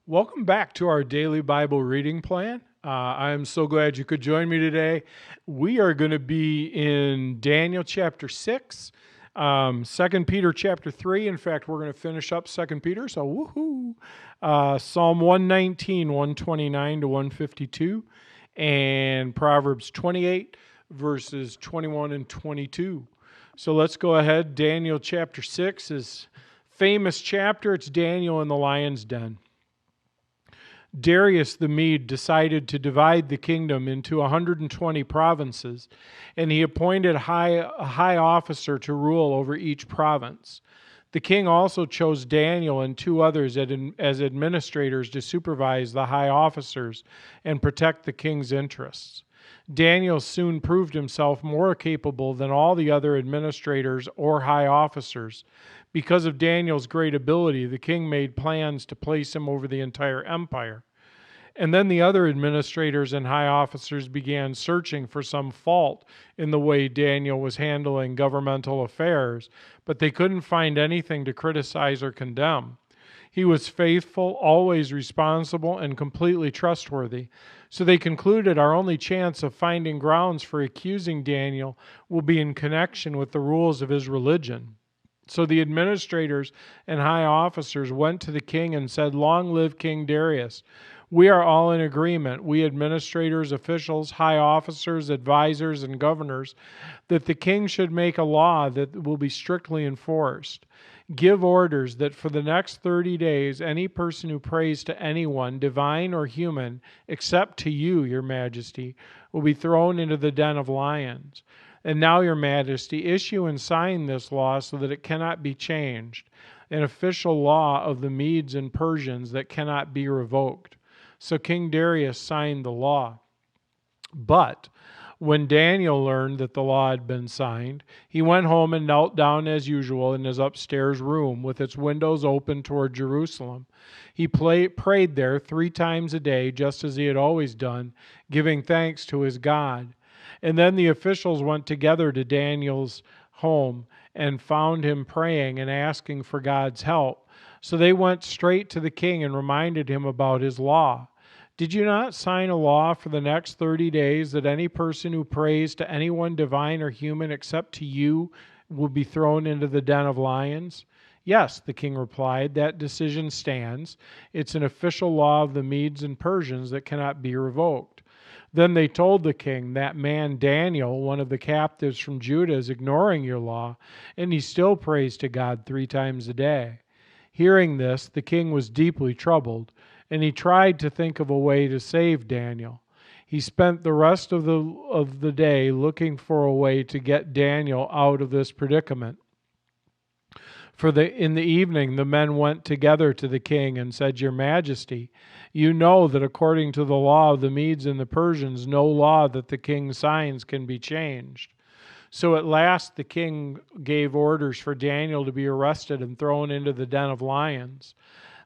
Welcome back to our daily Bible reading plan. I am so glad you could join me today. We are going to be in Daniel chapter 6, 2 Peter chapter 3. In fact, we're going to finish up 2 Peter, so woohoo. Psalm 119, 129 to 152, and Proverbs 28, verses 21 and 22. So let's go ahead. Daniel chapter 6 is famous chapter. It's Daniel in the lion's den. Darius the Mede decided to divide the kingdom into 120 provinces, and he appointed a high officer to rule over each province. The king also chose Daniel and two others as administrators to supervise the high officers and protect the king's interests. Daniel soon proved himself more capable than all the other administrators or high officers. Because of Daniel's great ability, the king made plans to place him over the entire empire. And then the other administrators and high officers began searching for some fault in the way Daniel was handling governmental affairs, but they couldn't find anything to criticize or condemn. He was faithful, always responsible, and completely trustworthy. So they concluded our only chance of finding grounds for accusing Daniel will be in connection with the rules of his religion. So the administrators and high officers went to the king and said, "Long live King Darius. We are all in agreement, we administrators, officials, high officers, advisors, and governors, that the king should make a law that will be strictly enforced. Give orders that for the next 30 days, any person who prays to anyone, divine or human, except to you, your majesty, will be thrown into the den of lions. And now, your majesty, issue and sign this law so that it cannot be changed, an official law of the Medes and Persians that cannot be revoked." So King Darius signed the law. But when Daniel learned that the law had been signed, he went home and knelt down as usual in his upstairs room with its windows open toward Jerusalem. He prayed there 3 times a day, just as he had always done, giving thanks to his God. And then the officials went together to Daniel's home and found him praying and asking for God's help. So they went straight to the king and reminded him about his law. "Did you not sign a law for the next 30 days that any person who prays to anyone divine or human except to you will be thrown into the den of lions?" "Yes," the king replied, "that decision stands. It's an official law of the Medes and Persians that cannot be revoked." Then they told the king, "That man Daniel, one of the captives from Judah, is ignoring your law, and he still prays to God 3 times a day." Hearing this, the king was deeply troubled, and he tried to think of a way to save Daniel. He spent the rest of the day looking for a way to get Daniel out of this predicament. In the evening, the men went together to the king and said, "Your Majesty, you know that according to the law of the Medes and the Persians, no law that the king signs can be changed." So at last the king gave orders for Daniel to be arrested and thrown into the den of lions.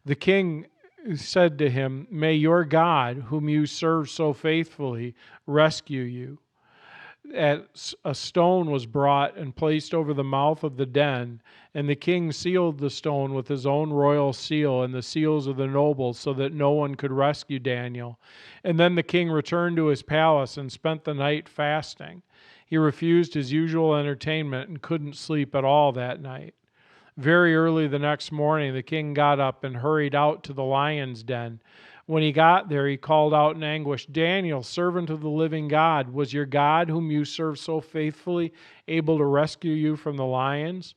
The king said to him, "May your God, whom you serve so faithfully, rescue you." A stone was brought and placed over the mouth of the den, and the king sealed the stone with his own royal seal and the seals of the nobles so that no one could rescue Daniel. And then the king returned to his palace and spent the night fasting. He refused his usual entertainment and couldn't sleep at all that night. Very early the next morning, the king got up and hurried out to the lion's den. When he got there, he called out in anguish, "Daniel, servant of the living God, was your God, whom you serve so faithfully, able to rescue you from the lions?"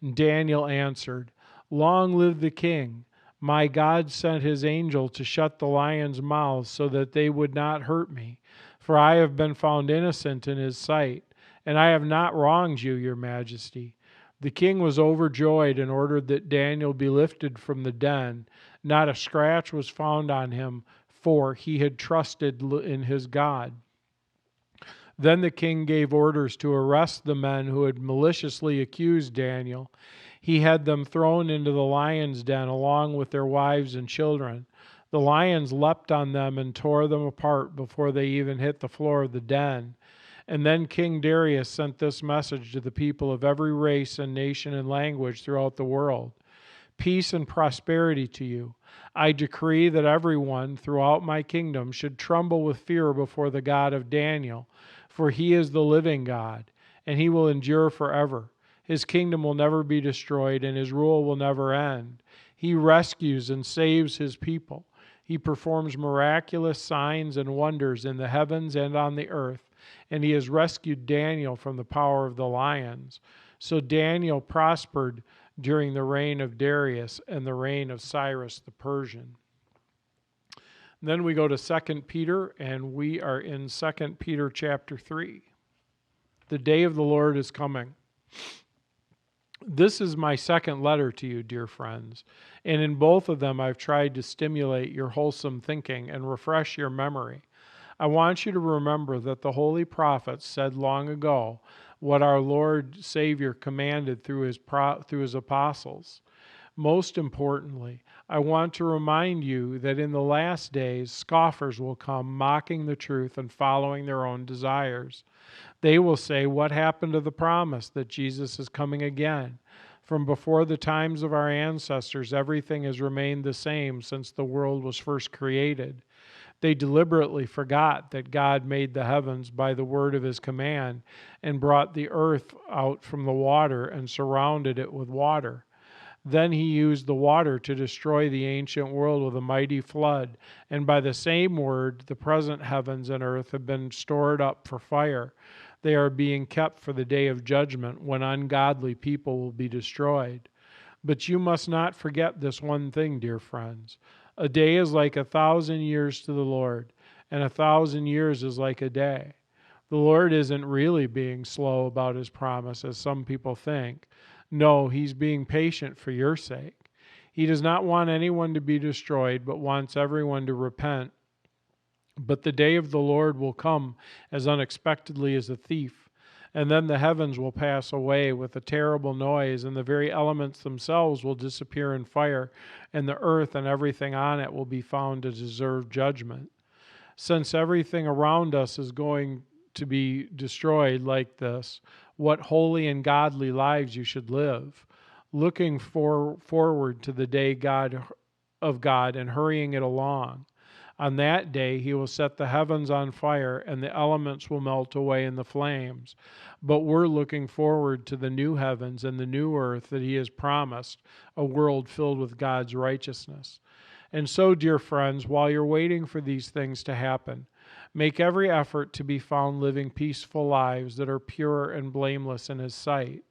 And Daniel answered, "Long live the king. My God sent his angel to shut the lions' mouths so that they would not hurt me. For I have been found innocent in his sight, and I have not wronged you, your majesty." The king was overjoyed and ordered that Daniel be lifted from the den. Not a scratch was found on him, for he had trusted in his God. Then the king gave orders to arrest the men who had maliciously accused Daniel. He had them thrown into the lion's den along with their wives and children. The lions leapt on them and tore them apart before they even hit the floor of the den. And then King Darius sent this message to the people of every race and nation and language throughout the world. peace and prosperity to you. I decree that everyone throughout my kingdom should tremble with fear before the God of Daniel, for he is the living God, and he will endure forever. His kingdom will never be destroyed, and his rule will never end. He rescues and saves his people. He performs miraculous signs and wonders in the heavens and on the earth, and he has rescued Daniel from the power of the lions. So Daniel prospered during the reign of Darius and the reign of Cyrus the Persian. Then we go to 2 Peter, and we are in 2 Peter chapter 3. The day of the Lord is coming. This is my second letter to you, dear friends, and in both of them I've tried to stimulate your wholesome thinking and refresh your memory. I want you to remember that the holy prophets said long ago what our Lord Savior commanded through his apostles. Most importantly, I want to remind you that in the last days scoffers will come, mocking the truth and following their own desires. They will say, "What happened to the promise that Jesus is coming again? From before the times of our ancestors, everything has remained the same since the world was first created." They deliberately forgot that God made the heavens by the word of his command and brought the earth out from the water and surrounded it with water. Then he used the water to destroy the ancient world with a mighty flood, and by the same word, the present heavens and earth have been stored up for fire. They are being kept for the day of judgment, when ungodly people will be destroyed. But you must not forget this one thing, dear friends. A day is like 1,000 years to the Lord, and 1,000 years is like a day. The Lord isn't really being slow about his promise, as some people think. No, he's being patient for your sake. He does not want anyone to be destroyed, but wants everyone to repent. But the day of the Lord will come as unexpectedly as a thief, and then the heavens will pass away with a terrible noise, and the very elements themselves will disappear in fire, and the earth and everything on it will be found to deserve judgment. Since everything around us is going to be destroyed like this, what holy and godly lives you should live, looking forward to the day of God and hurrying it along. On that day he will set the heavens on fire, and the elements will melt away in the flames. But we're looking forward to the new heavens and the new earth that he has promised, a world filled with God's righteousness. And so, dear friends, while you're waiting for these things to happen, make every effort to be found living peaceful lives that are pure and blameless in his sight.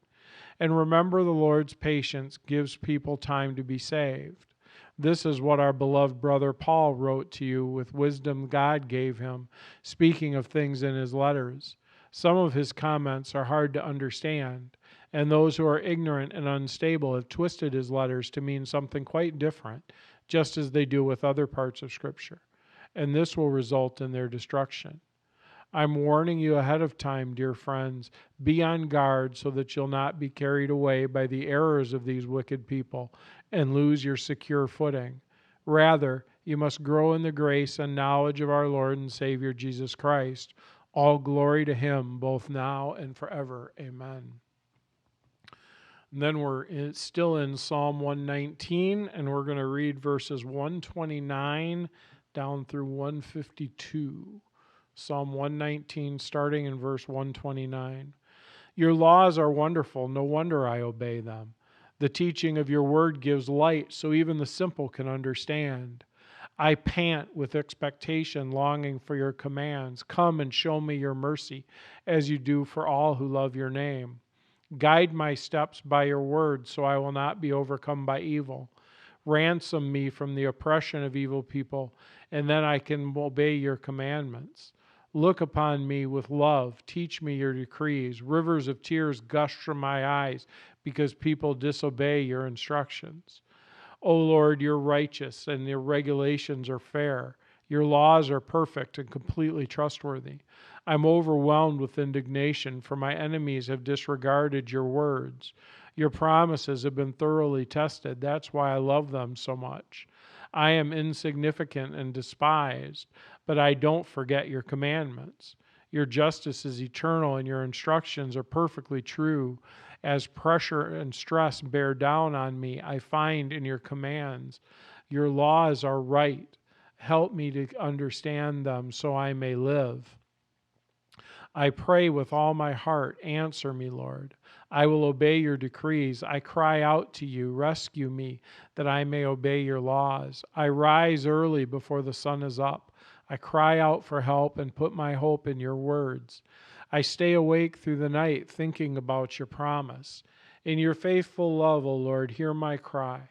And remember, the Lord's patience gives people time to be saved. This is what our beloved brother Paul wrote to you with wisdom God gave him, speaking of things in his letters. Some of his comments are hard to understand, and those who are ignorant and unstable have twisted his letters to mean something quite different, just as they do with other parts of Scripture, and this will result in their destruction. I'm warning you ahead of time, dear friends. Be on guard so that you'll not be carried away by the errors of these wicked people and lose your secure footing. Rather, you must grow in the grace and knowledge of our Lord and Savior Jesus Christ. All glory to him, both now and forever. Amen. And then we're still in Psalm 119, and we're going to read verses 129 down through 152. Psalm 119, starting in verse 129. Your laws are wonderful, no wonder I obey them. The teaching of your word gives light, so even the simple can understand. I pant with expectation, longing for your commands. Come and show me your mercy, as you do for all who love your name. Guide my steps by your word, so I will not be overcome by evil. Ransom me from the oppression of evil people, and then I can obey your commandments. Look upon me with love. Teach me your decrees. Rivers of tears gush from my eyes because people disobey your instructions. O Lord, you're righteous and your regulations are fair. Your laws are perfect and completely trustworthy. I'm overwhelmed with indignation, for my enemies have disregarded your words. Your promises have been thoroughly tested. That's why I love them so much. I am insignificant and despised, but I don't forget your commandments. Your justice is eternal and your instructions are perfectly true. As pressure and stress bear down on me, I find in your commands. Your laws are right. Help me to understand them so I may live. I pray with all my heart. Answer me, Lord. I will obey your decrees. I cry out to you. Rescue me, that I may obey your laws. I rise early before the sun is up. I cry out for help and put my hope in your words. I stay awake through the night thinking about your promise. In your faithful love, O Lord, hear my cry.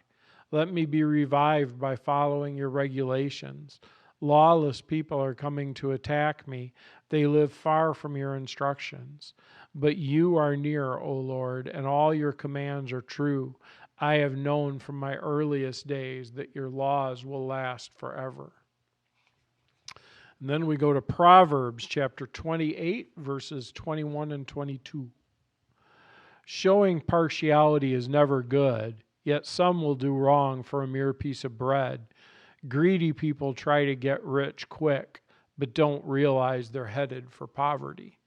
Let me be revived by following your regulations. Lawless people are coming to attack me. They live far from your instructions. But you are near, O Lord, and all your commands are true. I have known from my earliest days that your laws will last forever. And then we go to Proverbs chapter 28, verses 21 and 22. Showing partiality is never good, yet some will do wrong for a mere piece of bread. Greedy people try to get rich quick, but don't realize they're headed for poverty.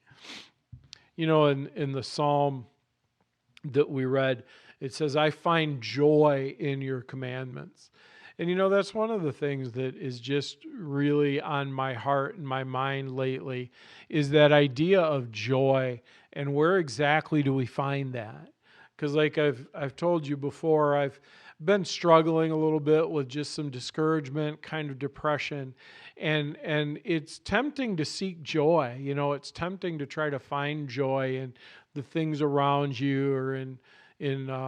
You know, in the psalm that we read, it says, I find joy in your commandments. And you know, that's one of the things that is just really on my heart and my mind lately, is that idea of joy, and where exactly do we find that? Because like I've told you before, I've been struggling a little bit with just some discouragement, kind of depression, and it's tempting to seek joy. You know, it's tempting to try to find joy in the things around you, or in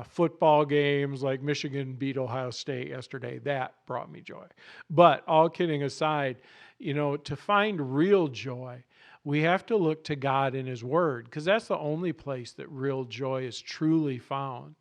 football games like Michigan beat Ohio State yesterday. That brought me joy. But all kidding aside, you know, to find real joy, we have to look to God in His Word, because that's the only place that real joy is truly found.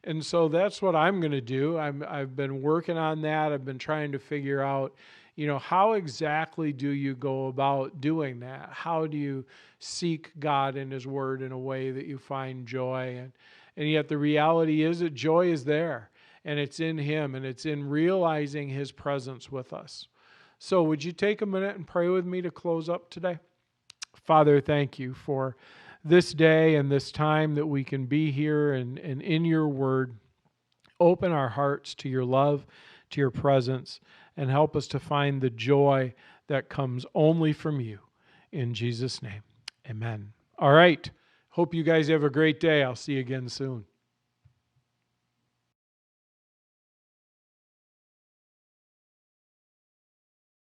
And so that's what I'm going to do. I've been working on that. I've been trying to figure out, you know, how exactly do you go about doing that? How do you seek God in His Word in a way that you find joy? And yet the reality is that joy is there, and it's in Him, and it's in realizing His presence with us. So would you take a minute and pray with me to close up today? Father, thank you for this day and this time that we can be here and in your word. Open our hearts to your love, to your presence, and help us to find the joy that comes only from you. In Jesus' name, amen. All right. Hope you guys have a great day. I'll see you again soon.